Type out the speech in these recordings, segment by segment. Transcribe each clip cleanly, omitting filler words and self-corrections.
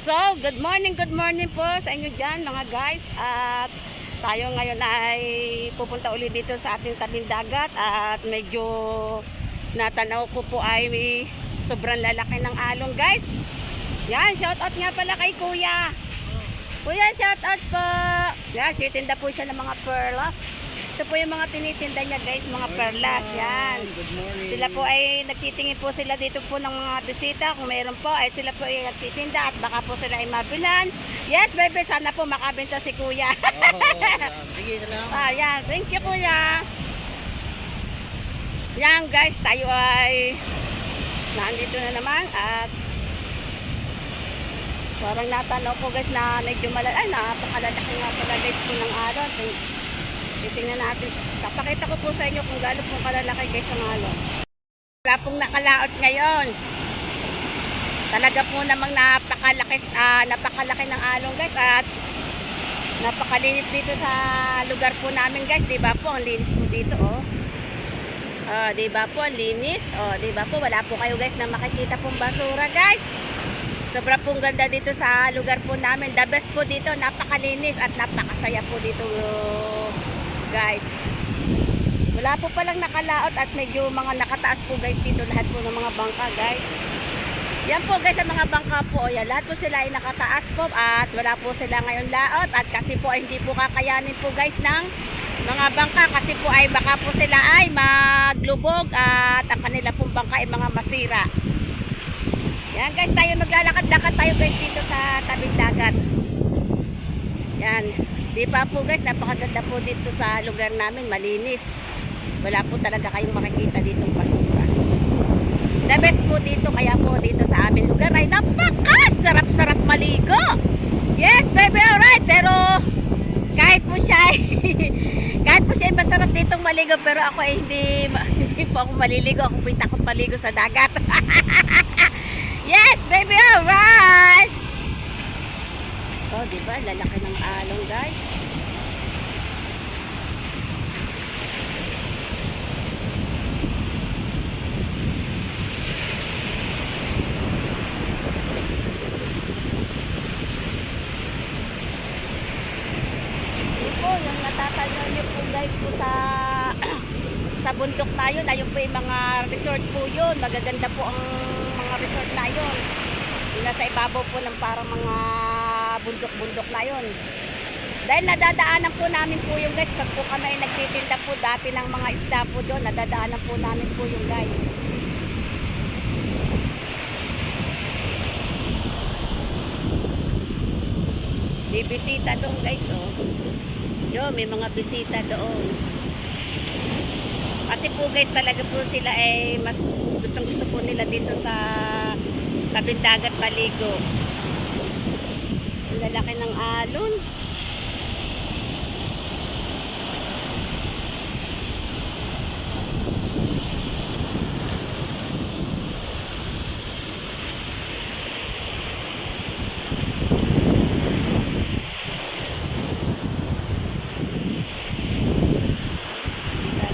So, good morning po sa inyo dyan mga guys. At tayo ngayon ay pupunta ulit dito sa ating tabing dagat. At medyo natanaw ko po ay sobrang lalaki ng alon guys. Yan, shout out nga pala kay Kuya. Kuya, shout out po. Yan, titinda po siya ng mga perlas. Ito po yung mga tinitinda niya guys, mga perlas. Yan. Good morning. Sila po ay nagtitingin po sila dito po ng mga bisita. Kung mayroon po ay sila po ay nagtitinda at baka po sila ay mabilhan. Yes, baby, sana po makabenta si Kuya. Sige, salamat. Yan, thank you Kuya. Yan guys, tayo ay nandito na naman at parang natanaw ko guys na medyo napakalalaki nga pala guys po ng alon. Titingnan natin. Papakita ko po sa inyo kung gaano pong kalalaki guys ang alon. Wala pong nakalaot ngayon. Talaga po namang napakalaki ng alon guys at napakalinis dito sa lugar po namin guys. Diba po ang linis po dito oh. Diba po ang linis. Diba po wala po kayo guys na makikita pong basura guys. Sobra pong ganda dito sa lugar po namin. The best po dito, napakalinis at napakasaya po dito guys. Wala po palang nakalaot at medyo mga nakataas po guys dito lahat po ng mga bangka guys. Yan po guys ang mga bangka po. Yan, lahat po sila ay nakataas po at wala po sila ngayon laot at kasi po ay hindi po kakayanin po guys ng mga bangka kasi po ay baka po sila ay maglubog at ang kanila pong bangka ay mga masira. Yan guys, tayo maglalakad-lakad tayo guys dito sa tabing dagat. Yan. Di ba po guys, napakaganda po dito sa lugar namin, malinis. Wala po talaga kayong makikita ditong basura. The best po dito, kaya po dito sa aming lugar ay napaka-sarap-sarap maligo. Yes, baby, alright. Pero kahit po siya ay masarap ditong maligo, pero ako ay hindi po ako maliligo. Ako po ay takot maligo sa dagat. Yes, baby, alright. Diba? Lalaki ng alon, guys. Ito po, yung natatanaw niyo po, guys, po sa bundok na yun. Ayun po yung mga resort po yun. Magaganda po ang mga resort na yun. Yung nasa ibabaw po ng parang mga bundok-bundok na yun. Dahil nadadaanan po namin po yung guys, pag po kami nagtitinda po dati ng mga isda po doon, nadadaanan po namin po yung guys. May bisita doon guys oh. Yun, may mga bisita doon. Kasi po guys, talaga po sila ay mas gustong-gusto po nila dito sa tabing dagat maligo. Ang lalaki ng alon.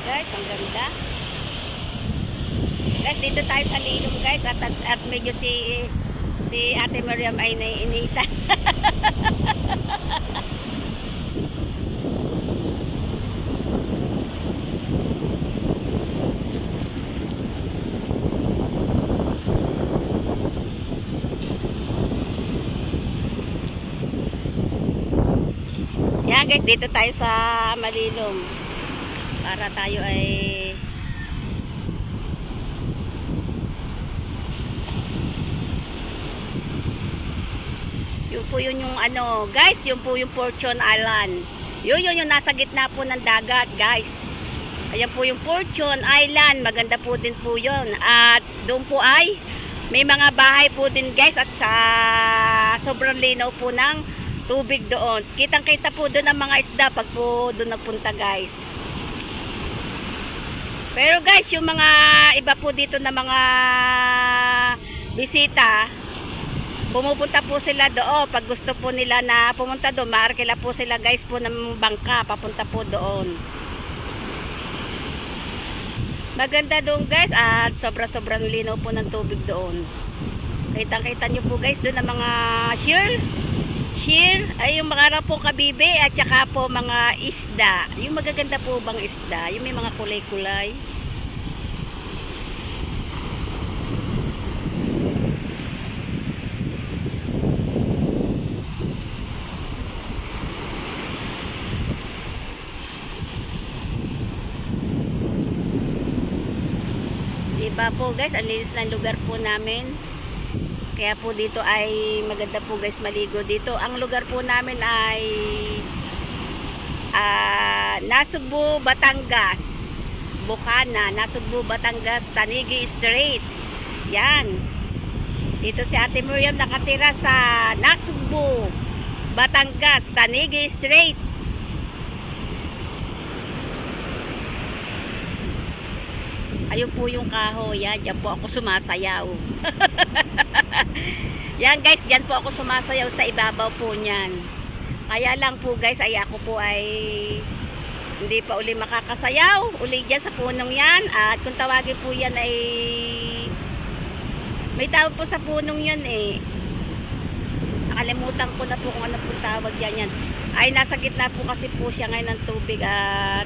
Guys, ang ganda. Guys, dito tayo sa Lilong guys at medyo si Ate Mariam ay naiinitan. Yan guys, dito tayo sa Malilom para tayo ay yun po yun yung ano guys, yun po yung Fortune Island. Yun yung nasa gitna po ng dagat guys. Ayan po yung Fortune Island. Maganda po din po yun. At doon po ay may mga bahay po din guys at sa sobrang linaw po ng tubig doon. Kitang kita po doon ang mga isda pag po doon nagpunta guys. Pero guys, yung mga iba po dito na mga bisita, pumupunta po sila doon. Pag gusto po nila na pumunta doon, maarkila po sila guys po ng bangka, papunta po doon. Maganda doon guys at sobra-sobrang linaw po ng tubig doon. Kitang-kita nyo po guys doon ang mga shear, ay yung mga po kabibe at saka po mga isda. Yung magaganda po bang isda, yung may mga kulay-kulay. Diba po guys, ang linis ng lugar po namin. Kaya po dito ay maganda po guys maligo dito. Ang lugar po namin ay Nasugbu, Batangas. Bukana, Nasugbu, Batangas, Tanigi Street. Yan. Dito si Ate Miriam nakatira sa Nasugbu, Batangas, Tanigi Street. Ayun po yung kahoy, yan. Diyan po ako sumasayaw. Yan guys, diyan po ako sumasayaw sa ibabaw po niyan. Kaya lang po guys, ay ako po ay hindi pa uli makakasayaw. Uli dyan sa punong yan. At kung tawagin po yan ay may tawag po sa punong yan eh. Nakalimutan ko na po kung ano po tawag yan. Ay nasa gitna po kasi po siya ngayon ng tubig at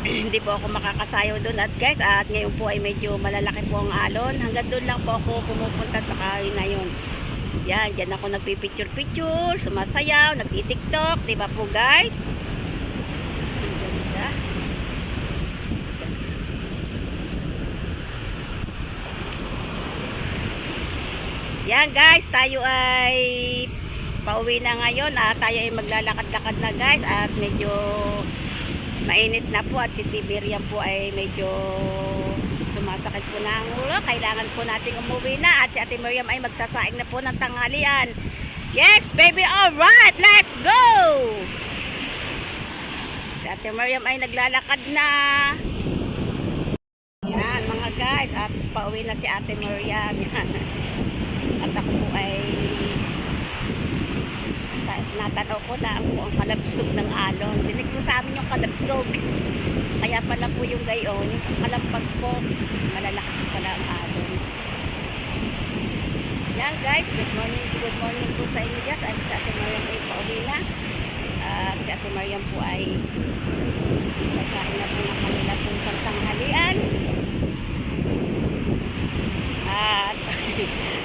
hindi po ako makakasayaw doon. At guys, at ngayon po ay medyo malalaki po ang alon. Hanggang doon lang po ako pumupunta sa kahoy na yun. Yan, dyan ako nagpipicture-picture, sumasayaw, nagtitiktok, diba po guys? Yan guys, tayo ay pauwi na ngayon. Tayo ay maglalakad-lakad na guys. At medyo mainit na po at si Tiberian po ay medyo sumasakit po na ang ulo. Kailangan po nating umuwi na at si Ate Miriam ay magsasaing na po ng tanghalian. Yes baby, alright, let's go! Si Ate Miriam ay naglalakad na. Yan mga guys, at pauwi na si Ate Miriam. Yan. At ako po ay natanaw ko na ang kalabsog ng alon. Dinig po sa amin yung kalabsog. Kaya pala po yung gayon, yung kalampag po, malalaki pala ang alon. Yan guys, good morning po sa inyo guys. At si Ate Miriam ay pauwi na. Si Ate Miriam po ay sasahin na po ng kanila po sa tanghalian. At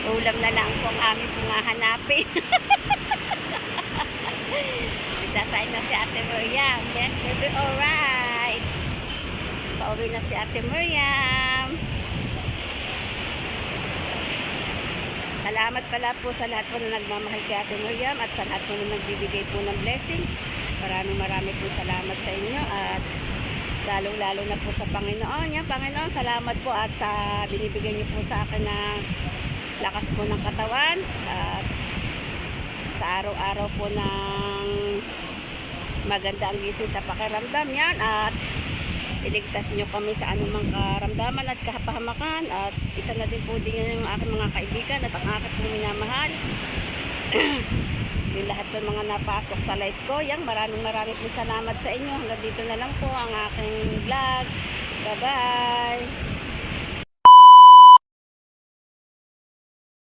ulam na lang po ang aming pong hahanapin. Sasayin na si Ate Miriam. Yes, baby, alright. Pauwi na si Ate Miriam. Salamat pala po sa lahat po na nagmamahal kay Ate Miriam at sa lahat po na nagbibigay po ng blessing. Marami po salamat sa inyo at lalo na po sa Panginoon. Yan, Panginoon, salamat po at sa binibigay niyo po sa akin na lakas po ng katawan at sa araw-araw po ng maganda ang gising sa pakiramdam yan at iligtas nyo kami sa anumang karamdaman at kapahamakan at isa na din po din yan yung aking mga kaibigan at ang aking pong minamahal. Yung lahat ng mga napasok sa live ko, yan, maraming po salamat sa inyo. Hanggang dito na lang po ang aking vlog. Bye bye.